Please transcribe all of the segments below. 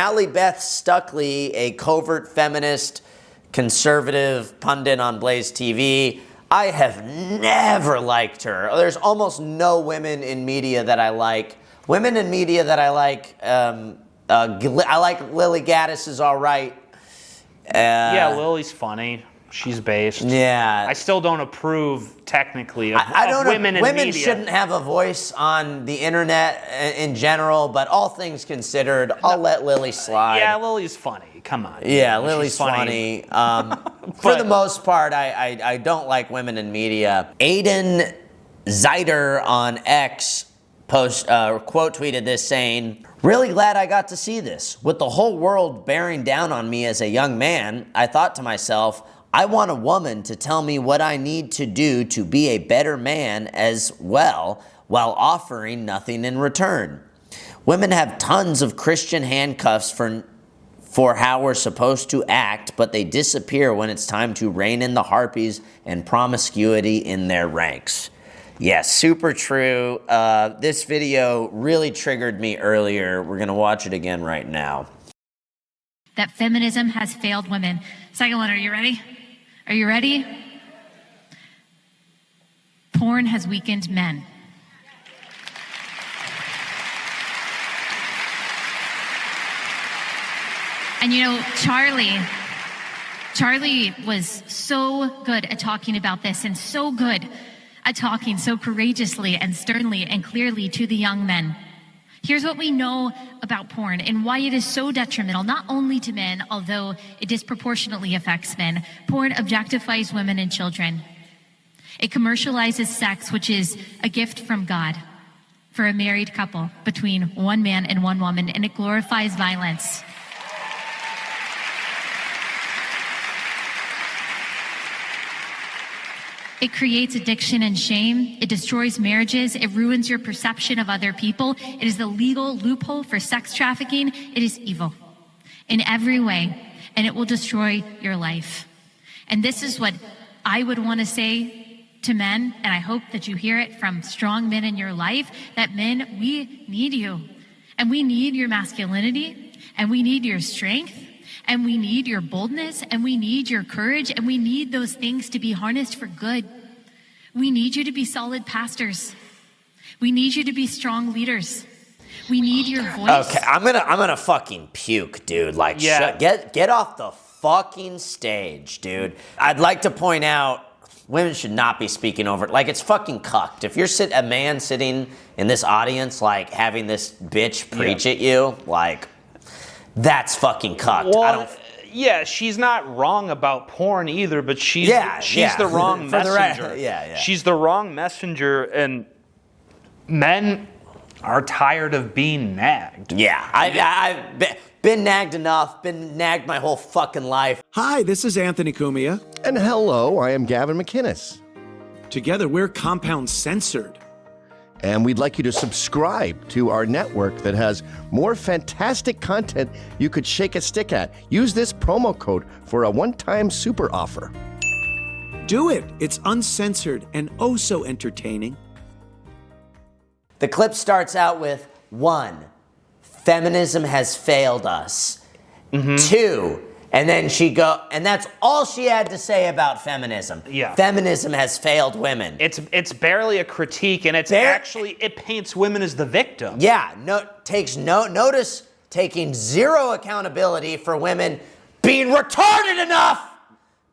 Allie Beth Stuckey, a covert feminist, conservative pundit on Blaze TV. I have never liked her. There's almost no women in media that I like. Women in media that I like Lily Gaddis is all right. Yeah, Lily's funny. She's based. Yeah. I still don't approve, technically, of women in media. Women shouldn't have a voice on the internet in general, but all things considered, I'll let Lily slide. Yeah, Lily's funny. Come on. Yeah, Lily's funny. For the most part, I don't like women in media. Hayden Zeider on X quote tweeted this saying, "Really glad I got to see this. With the whole world bearing down on me as a young man, I thought to myself, I want a woman to tell me what I need to do to be a better man as well, while offering nothing in return. Women have tons of Christian handcuffs for how we're supposed to act, but they disappear when it's time to rein in the harpies and promiscuity in their ranks." Yes, super true. This video really triggered me earlier. We're going to watch it again right now. That feminism has failed women. Second one, are you ready? Are you ready? Porn has weakened men. And you know, Charlie was so good at talking about this and so good at talking so courageously and sternly and clearly to the young men. Here's what we know about porn and why it is so detrimental, not only to men, although it disproportionately affects men. Porn objectifies women and children. It commercializes sex, which is a gift from God for a married couple between one man and one woman, and it glorifies violence. It creates addiction and shame. It destroys marriages. It ruins your perception of other people. It is the legal loophole for sex trafficking. It is evil in every way, and it will destroy your life. And this is what I would want to say to men, and I hope that you hear it from strong men in your life, that men, we need you, and we need your masculinity, and we need your strength, and we need your boldness, and we need your courage, and we need those things to be harnessed for good. We need you to be solid pastors. We need you to be strong leaders. We need your voice. Okay, I'm gonna fucking puke, dude. Like, yeah. Get off the fucking stage, dude. I'd like to point out, women should not be speaking over it. Like, it's fucking cucked. If you're a man sitting in this audience, like, having this bitch preach at you, like, that's fucking cucked. Well, yeah, she's not wrong about porn either, but she's the wrong messenger. She's the wrong messenger, and men are tired of being nagged. Yeah, I've been nagged enough, been nagged my whole fucking life. Hi, this is Anthony Cumia. And hello, I am Gavin McInnes. Together, we're Compound Censored. And we'd like you to subscribe to our network that has more fantastic content you could shake a stick at. Use this promo code for a one-time super offer. Do it. It's uncensored and oh so entertaining. The clip starts out with 1, feminism has failed us. 2, and then and that's all she had to say about feminism. Yeah. Feminism has failed women. It's barely a critique, and it paints women as the victim. Yeah, notice taking zero accountability for women being retarded enough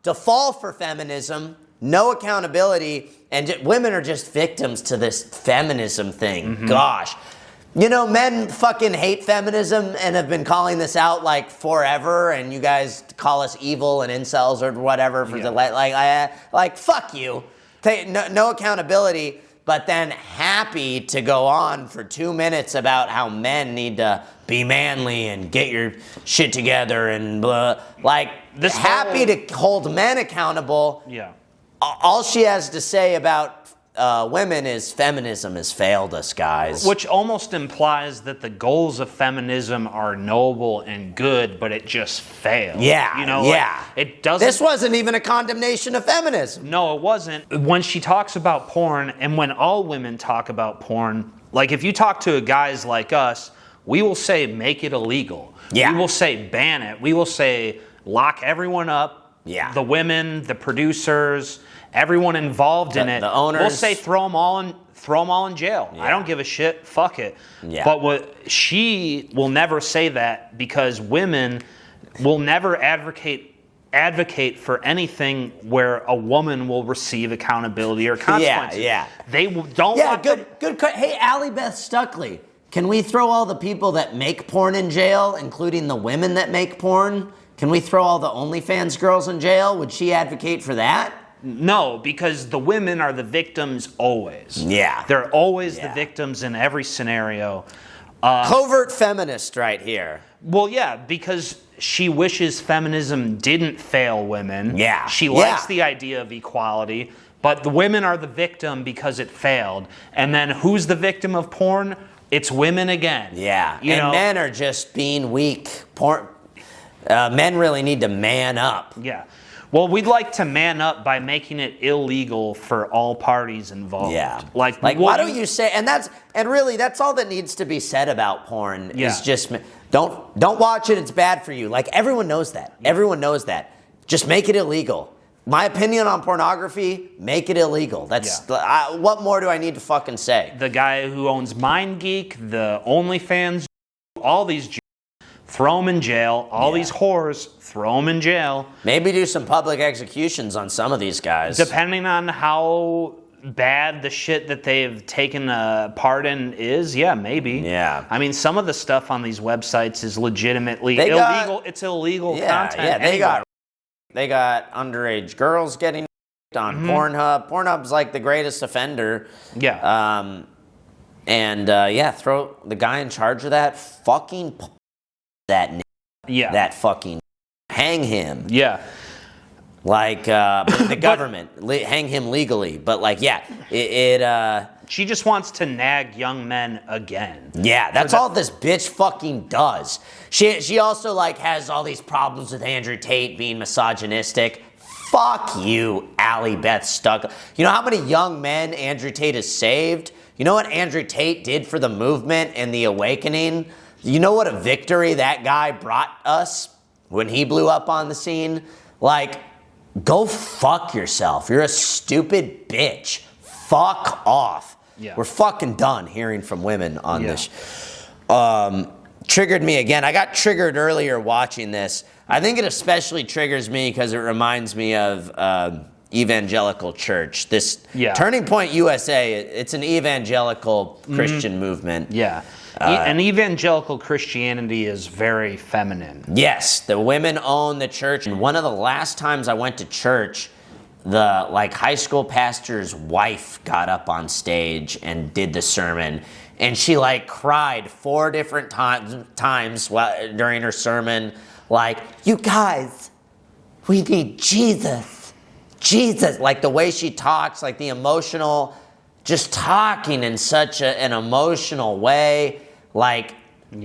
to fall for feminism, no accountability, and women are just victims to this feminism thing. Gosh. You know, men fucking hate feminism and have been calling this out like forever, and you guys call us evil and incels or whatever for like fuck you. No accountability, but then happy to go on for 2 minutes about how men need to be manly and get your shit together and blah. Like, happy to hold men accountable. Yeah. All she has to say about women is feminism has failed us, guys. Which almost implies that the goals of feminism are noble and good, but it just failed. Yeah, you know, yeah. Like, it doesn't. This wasn't even a condemnation of feminism. No, it wasn't. When she talks about porn, and when all women talk about porn, like if you talk to guys like us, we will say make it illegal. Yeah. We will say ban it. We will say lock everyone up. Yeah. The women, the producers, everyone involved in it. The owners. We'll say throw them all in jail. Yeah. I don't give a shit. Fuck it. Yeah. But what she will never say that, because women will never advocate for anything where a woman will receive accountability or consequences. Yeah. They don't want good. Hey, Allie Beth Stuckey, can we throw all the people that make porn in jail, including the women that make porn? Can we throw all the OnlyFans girls in jail? Would she advocate for that? No, because the women are the victims always. Yeah. They're always the victims in every scenario. Covert feminist right here. Well, yeah, because she wishes feminism didn't fail women. Yeah. She likes the idea of equality, but the women are the victim because it failed. And then who's the victim of porn? It's women again. Yeah. You know? Men are just being weak. Men really need to man up. Yeah. Well, we'd like to man up by making it illegal for all parties involved. Yeah. Like why don't you say, and really that's all that needs to be said about porn is just don't watch it, it's bad for you. Like everyone knows that. Everyone knows that. Just make it illegal. My opinion on pornography, make it illegal. That's what more do I need to fucking say? The guy who owns MindGeek, the OnlyFans, all these, throw them in jail. All these whores, throw them in jail. Maybe do some public executions on some of these guys. Depending on how bad the shit that they've taken a part in is, maybe. Yeah. I mean, some of the stuff on these websites is legitimately illegal. It's illegal content. Yeah, they got underage girls getting on Pornhub. Pornhub's like the greatest offender. Yeah. Throw the guy in charge of that fucking that fucking hang him. Yeah. Like the government hang him legally, but like she just wants to nag young men again. Yeah, that's all this bitch fucking does. She also like has all these problems with Andrew Tate being misogynistic. Fuck you, Allie Beth Stuckey. You know how many young men Andrew Tate has saved? You know what Andrew Tate did for the movement and the awakening? You know what a victory that guy brought us when he blew up on the scene? Like, go fuck yourself. You're a stupid bitch. Fuck off. Yeah. We're fucking done hearing from women on this. Triggered me again. I got triggered earlier watching this. I think it especially triggers me because it reminds me of Evangelical Church. This Turning Point USA, it's an evangelical Christian movement. Yeah. And evangelical Christianity is very feminine. Yes, the women own the church. And one of the last times I went to church, the high school pastor's wife got up on stage and did the sermon, and she cried 4 different times during her sermon, you guys, we need Jesus. Like the way she talks, like the emotional, just talking in such an emotional way.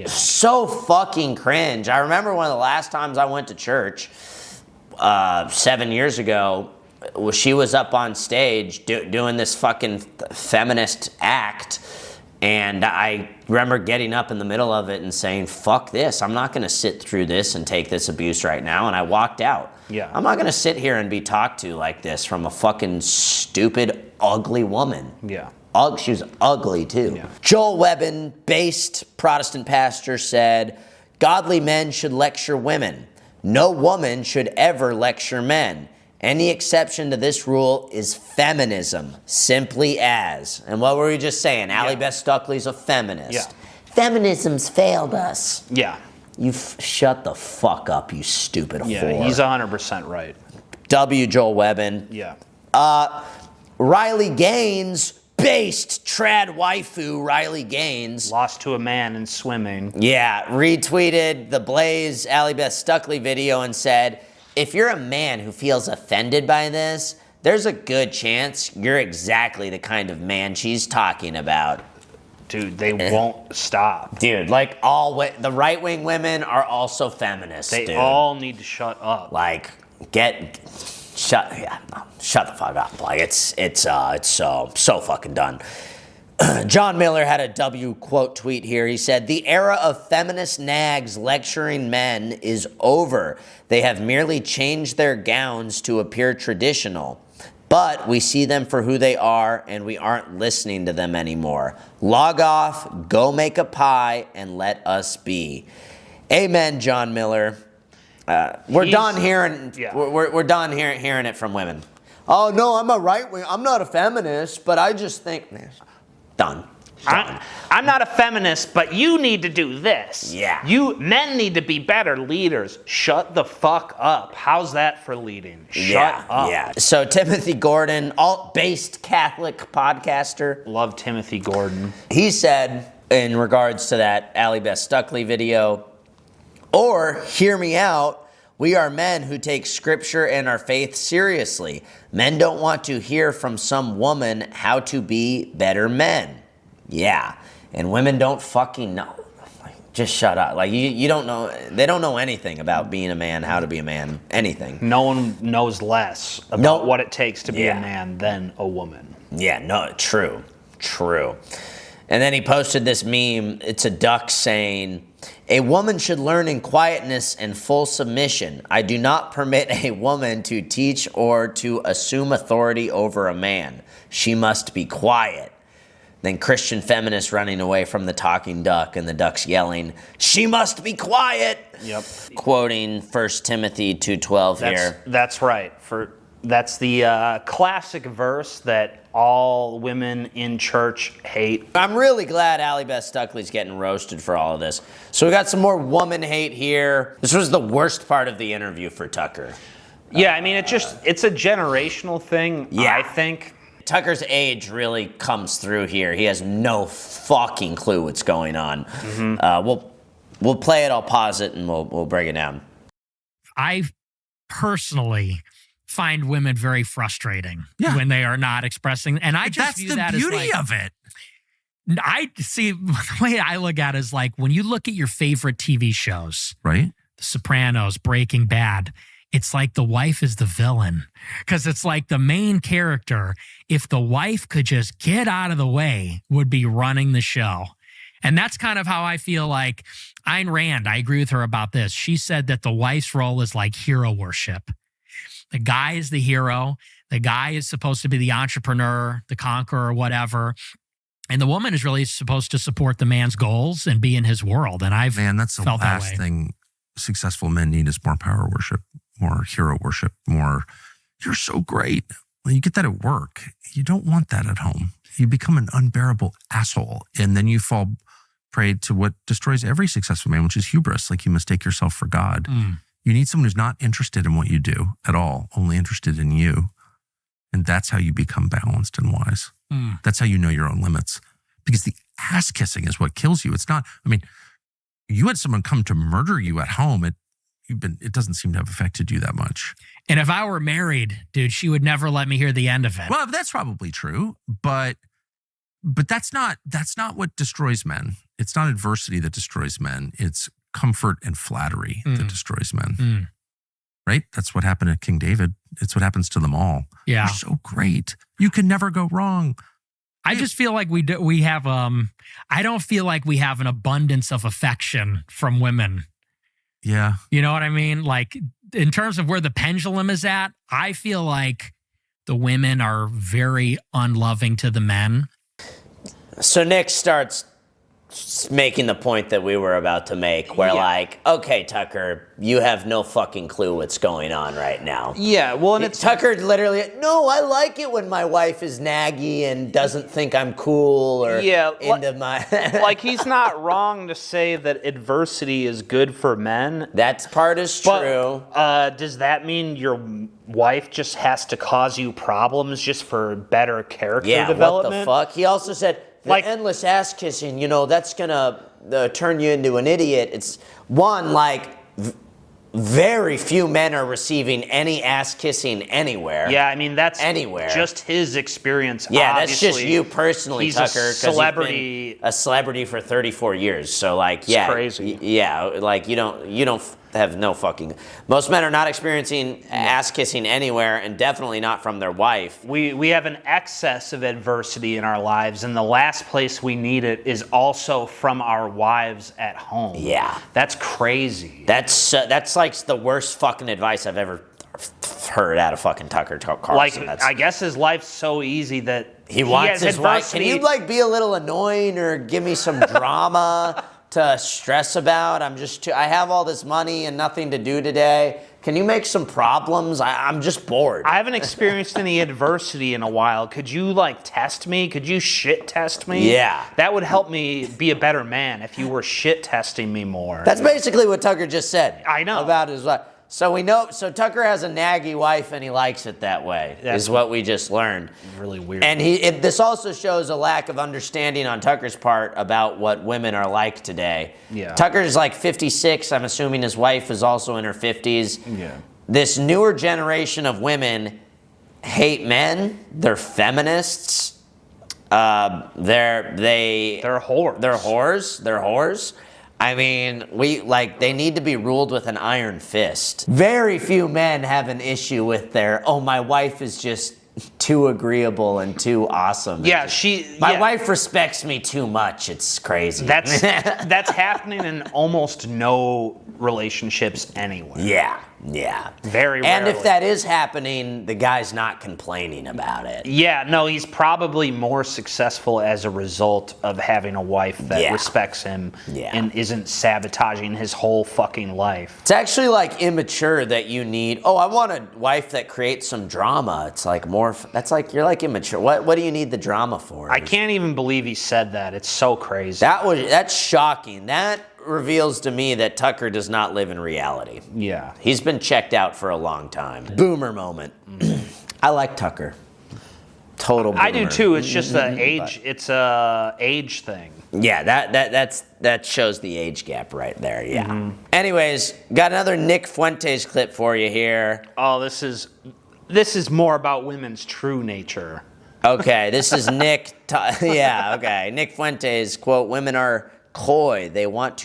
So fucking cringe. I remember one of the last times I went to church 7 years ago, she was up on stage doing this fucking feminist act, and I remember getting up in the middle of it and saying, fuck this, I'm not going to sit through this and take this abuse right now, and I walked out. Yeah. I'm not going to sit here and be talked to like this from a fucking stupid, ugly woman. Yeah. She was ugly too. Yeah. Joel Webbin-based Protestant pastor said, godly men should lecture women. No woman should ever lecture men. Any exception to this rule is feminism, simply as. And what were we just saying? Allie Beth Stuckey's a feminist. Yeah. Feminism's failed us. Yeah. You shut the fuck up, you stupid whore. Yeah, he's 100% right. W. Joel Webbin. Yeah. Riley Gaines, based trad waifu Riley Gaines. Lost to a man in swimming. Yeah, retweeted the Blaze Allie Beth Stuckey video and said, if you're a man who feels offended by this, there's a good chance you're exactly the kind of man she's talking about. Dude, they won't stop. Dude, the right-wing women are also feminists, They all need to shut up. Shut the fuck up. It's so fucking done. John Miller had a W quote tweet here. He said, "The era of feminist nags lecturing men is over. They have merely changed their gowns to appear traditional. But we see them for who they are, and we aren't listening to them anymore. Log off, go make a pie, and let us be." Amen, John Miller. We're done hearing it from women. Oh no, I'm a right wing. I'm not a feminist, but I just think done. I'm not a feminist, but you need to do this. Yeah. Men need to be better leaders. Shut the fuck up. How's that for leading? Shut up. Yeah. So Timothy Gordon, alt-based Catholic podcaster. Love Timothy Gordon. He said, in regards to that Allie Beth Stuckey video, or hear me out, we are men who take scripture and our faith seriously. Men don't want to hear from some woman how to be better men. Yeah, and women don't fucking know. Just shut up. Like, you don't know. They don't know anything about being a man, how to be a man, anything. No one knows less about what it takes to be a man than a woman. Yeah, no, true. And then he posted this meme. It's a duck saying, "A woman should learn in quietness and full submission. I do not permit a woman to teach or to assume authority over a man. She must be quiet." Then Christian feminists running away from the talking duck, and the duck's yelling, "She must be quiet." Yep. Quoting 1 Timothy 2:12 here. That's right. That's the classic verse that all women in church hate. I'm really glad Allie Beth Stuckey's getting roasted for all of this. So we got some more woman hate here. This was the worst part of the interview for Tucker. Yeah, I mean, it's a generational thing, I think. Tucker's age really comes through here. He has no fucking clue what's going on. Mm-hmm. We'll play it. I'll pause it and we'll break it down. I personally find women very frustrating when they are not expressing, and I just view that as that's the beauty of it. I see the way I look at it is like when you look at your favorite TV shows, right? The Sopranos, Breaking Bad. It's like the wife is the villain because it's like the main character, if the wife could just get out of the way, would be running the show. And that's kind of how I feel like Ayn Rand, I agree with her about this. She said that the wife's role is like hero worship. The guy is the hero. The guy is supposed to be the entrepreneur, the conqueror, whatever. And the woman is really supposed to support the man's goals and be in his world. And that's the last thing successful men need is more power worship. More hero worship, more, you're so great. Well, you get that at work. You don't want that at home. You become an unbearable asshole. And then you fall prey to what destroys every successful man, which is hubris. Like you mistake yourself for God. You need someone who's not interested in what you do at all, only interested in you. And that's how you become balanced and wise. That's how you know your own limits. Because the ass kissing is what kills you. It's not, you had someone come to murder you at home. It doesn't seem to have affected you that much. And if I were married, dude, she would never let me hear the end of it. Well, that's probably true, but that's not what destroys men. It's not adversity that destroys men. It's comfort and flattery that destroys men. Right? That's what happened to King David. It's what happens to them all. Yeah. You're so great. You can never go wrong. I just feel like we have I don't feel like we have an abundance of affection from women. Yeah. You know what I mean? Like in terms of where the pendulum is at, I feel like the women are very unloving to the men. So Nick starts making the point that we were about to make, where like, okay, Tucker, you have no fucking clue what's going on right now. Yeah, well, and it's Tucker literally, no, I like it when my wife is naggy and doesn't think I'm cool or into my... like, he's not wrong to say that adversity is good for men. That part is true. But, does that mean your wife just has to cause you problems just for better character development? Yeah, what the fuck? He also said... The endless ass kissing, that's gonna turn you into an idiot. It's very few men are receiving any ass kissing anywhere. Yeah, that's anywhere. Just his experience. Yeah, that's just you personally, he's Tucker. A celebrity. You've been a celebrity for 34 years. So it's crazy. Yeah, like you don't have no fucking. Most men are not experiencing ass kissing anywhere, and definitely not from their wife. We have an excess of adversity in our lives, and the last place we need it is also from our wives at home. Yeah, that's crazy. That's like the worst fucking advice I've ever heard out of fucking Tucker Carlson. Like, I guess his life's so easy that he wants his wife. Can you like be a little annoying or give me some drama to stress about? I have all this money and nothing to do today. Can you make some problems? I'm just bored. I haven't experienced any adversity in a while. Could you like test me? Could you shit test me? Yeah. That would help me be a better man if you were shit testing me more. That's basically what Tucker just said. I know. About his wife. So we know. So Tucker has a naggy wife, and he likes it that way. Is what we just learned. Really weird. And this also shows a lack of understanding on Tucker's part about what women are like today. Yeah. Tucker's like 56. I'm assuming his wife is also in her 50s. Yeah. This newer generation of women hate men. They're feminists. They're whores. They're whores. I mean, they need to be ruled with an iron fist. Very few men have an issue with my wife is just too agreeable and too awesome. Yeah, My wife respects me too much. It's crazy. That's happening in almost no relationships anywhere. Yeah. Very rarely. And if that is happening, the guy's not complaining about it. Yeah, no, he's probably more successful as a result of having a wife that respects him and isn't sabotaging his whole fucking life. It's actually like immature that you need, I want a wife that creates some drama. It's like that's like, you're like immature. What do you need the drama for? I can't even believe he said that. It's so crazy. That's shocking. That reveals to me that Tucker does not live in reality. Yeah. He's been checked out for a long time. Boomer moment. I like Tucker. Total boomer. I do too. It's just an age. It's a age thing. Yeah, that shows the age gap right there. Yeah. Mm-hmm. Anyways, got another Nick Fuentes clip for you here. Oh, this is more about women's true nature. Okay, this is Nick. Nick Fuentes, quote, "Women are coy. They want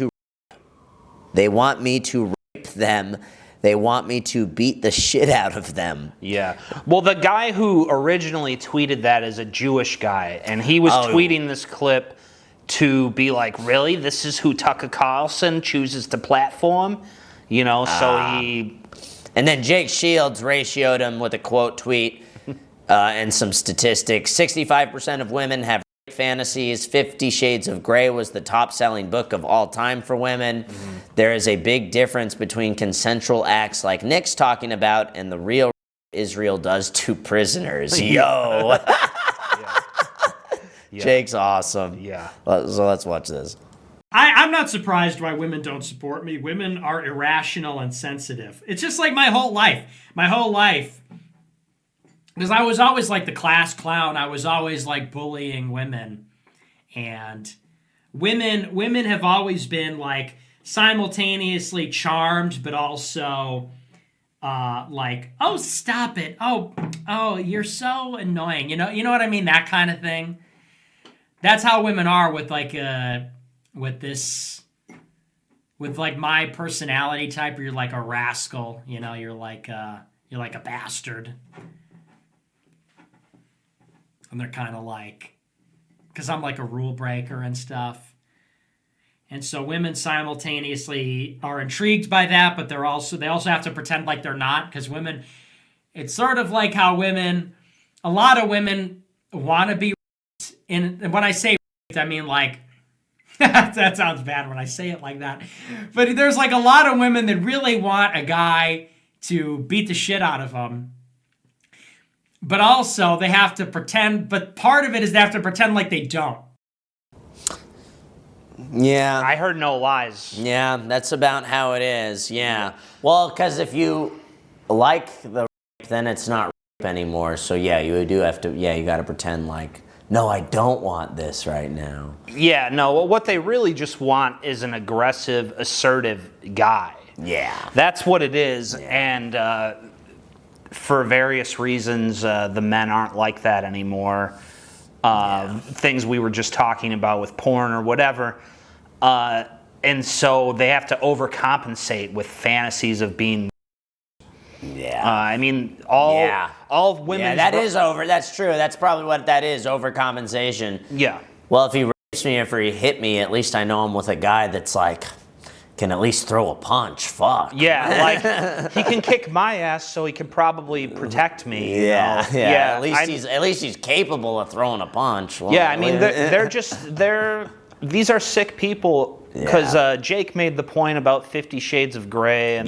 me to rape them. They want me to beat the shit out of them." Yeah. Well, the guy who originally tweeted that is a Jewish guy, and he was tweeting this clip to be like, really? This is who Tucker Carlson chooses to platform? And then Jake Shields ratioed him with a quote tweet and some statistics. 65% of women have fantasies. 50 Shades of Grey was the top-selling book of all time for women. Mm-hmm. There is a big difference between consensual acts like Nick's talking about and the real Israel does to prisoners. Yo! Yeah. Jake's awesome. Yeah. So let's watch this. I'm not surprised why women don't support me. Women are irrational and sensitive. It's just like my whole life. Because I was always like the class clown. I was always like bullying women. And women have always been like simultaneously charmed, but also like, oh, stop it. Oh, you're so annoying. You know what I mean? That kind of thing. That's how women are with like with my personality type. You're like a rascal. You're like a bastard. And they're kind of like, because I'm like a rule breaker and stuff. And so women simultaneously are intrigued by that, but they also have to pretend like they're not, because women, it's sort of like how a lot of women want to be raped. And when I say raped, I mean like, that sounds bad when I say it like that. But there's like a lot of women that really want a guy to beat the shit out of them. But also, they have to pretend, but part of it is they have to pretend like they don't. Yeah. I heard no lies. Yeah, that's about how it is, yeah. Well, because if you like the rape, then it's not rape anymore. So, yeah, you do have to, you got to pretend like, no, I don't want this right now. Yeah, no, what they really just want is an aggressive, assertive guy. Yeah. That's what it is, and for various reasons, the men aren't like that anymore. Things we were just talking about with porn or whatever. and so they have to overcompensate with fantasies of being. Yeah. I mean, all women. Yeah, that's true. That's probably what that is, overcompensation. Yeah. Well, if he rapes me after he hit me, at least I know I'm with a guy that's like, can at least throw a punch. Fuck. Yeah, like he can kick my ass, so he can probably protect me. Yeah. Yeah. At least he's capable of throwing a punch. Well, yeah, I mean, these are sick people, because Jake made the point about 50 Shades of Grey, and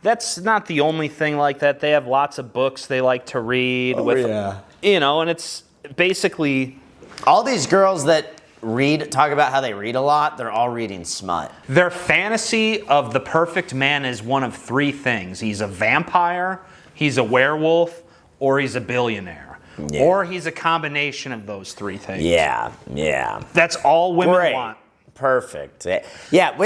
that's not the only thing like that. They have lots of books they like to read. And it's basically all these girls that talk about how they read a lot, they're all reading smut. Their fantasy of the perfect man is one of three things. He's a vampire, he's a werewolf, or he's a billionaire. Yeah. Or he's a combination of those three things. Yeah. That's all women want. Perfect. Yeah,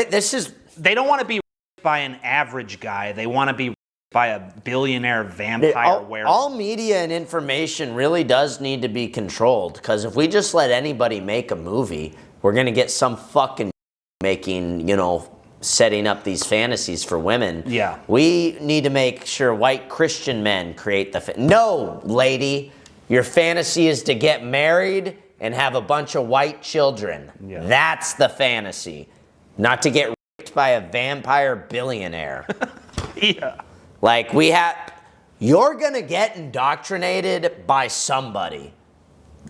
they don't want to be by an average guy. They want to be by a billionaire vampire werewolf. All media and information really does need to be controlled, because if we just let anybody make a movie, we're going to get some fucking making, setting up these fantasies for women. Yeah. We need to make sure white Christian men create no, lady, your fantasy is to get married and have a bunch of white children. Yeah. That's the fantasy. Not to get raped by a vampire billionaire. Yeah. Like, you're gonna get indoctrinated by somebody.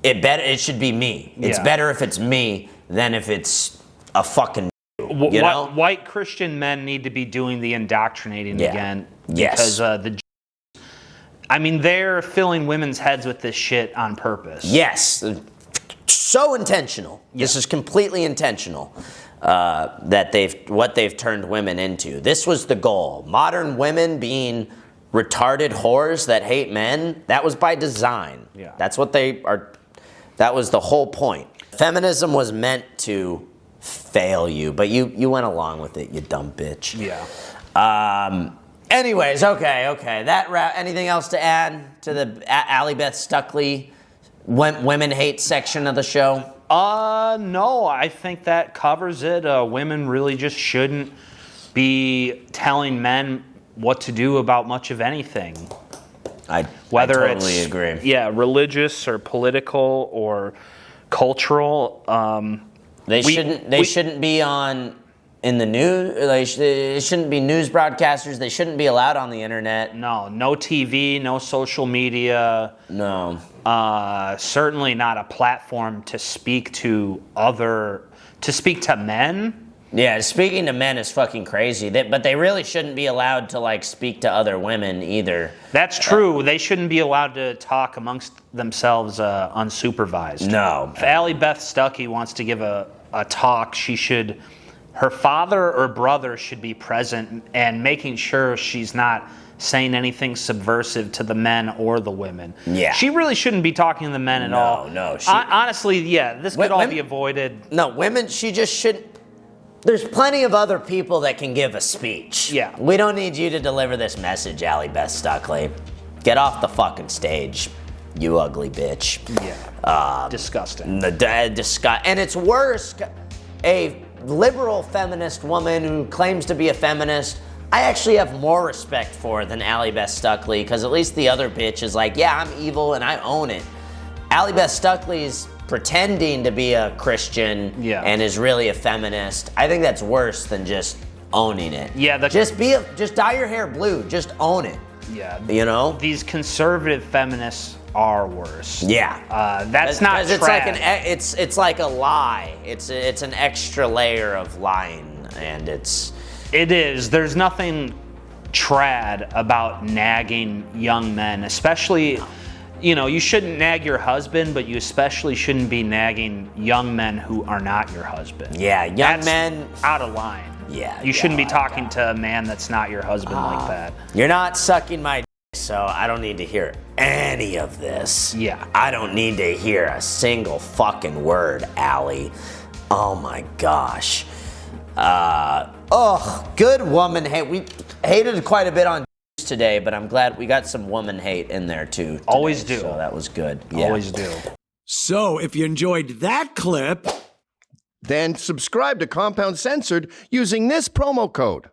It should be me. It's better if it's me than if it's a fucking, White Christian men need to be doing the indoctrinating again. Yes. Because they're filling women's heads with this shit on purpose. Yes. So intentional. Yeah. This is completely intentional. That what they've turned women into. This was the goal. Modern women being retarded whores that hate men, that was by design. Yeah. That's what they are. That was the whole point. Feminism was meant to fail you, but you went along with it, you dumb bitch. Yeah. Anyways, okay. Anything else to add to the Allie Beth Stuckey women hate section of the show? No, I think that covers it. Women really just shouldn't be telling men what to do about much of anything. I totally agree. Yeah, religious or political or cultural. They shouldn't be in the news. They shouldn't be news broadcasters. They shouldn't be allowed on the internet. No TV, no social media. No. Certainly not a platform to speak to men. Yeah, speaking to men is fucking crazy. But they really shouldn't be allowed to speak to other women either. That's true. They shouldn't be allowed to talk amongst themselves unsupervised. No. If Allie Beth Stuckey wants to give a talk, her father or brother should be present and making sure she's not saying anything subversive to the men or the women. Yeah. She really shouldn't be talking to the men at all. No. Honestly, this could all be avoided. No, women, she just shouldn't. There's plenty of other people that can give a speech. Yeah. We don't need you to deliver this message, Allie Beth Stuckey. Get off the fucking stage, you ugly bitch. Yeah. Disgusting. And it's worse. A liberal feminist woman who claims to be a feminist, I actually have more respect for than Allie Beth Stuckey, because at least the other bitch is like, yeah, I'm evil and I own it. Allie Beth Stuckey's pretending to be a Christian and is really a feminist. I think that's worse than just owning it. Yeah, just dye your hair blue. Just own it. Yeah. These conservative feminists are worse. Yeah. That's not trad. It's like a lie. It's an extra layer of lying, and it is. There's nothing trad about nagging young men, especially. You shouldn't nag your husband, but you especially shouldn't be nagging young men who are not your husband. Yeah, young men out of line. Yeah. You shouldn't be talking to a man that's not your husband like that. You're not sucking my dick, so I don't need to hear any of this. Yeah. I don't need to hear a single fucking word, Allie. Oh my gosh. Good woman hate. We hated quite a bit on today, but I'm glad we got some woman hate in there too. Today, always do. So that was good. Yeah. Always do. So if you enjoyed that clip, Then subscribe to Compound Censored using this promo code.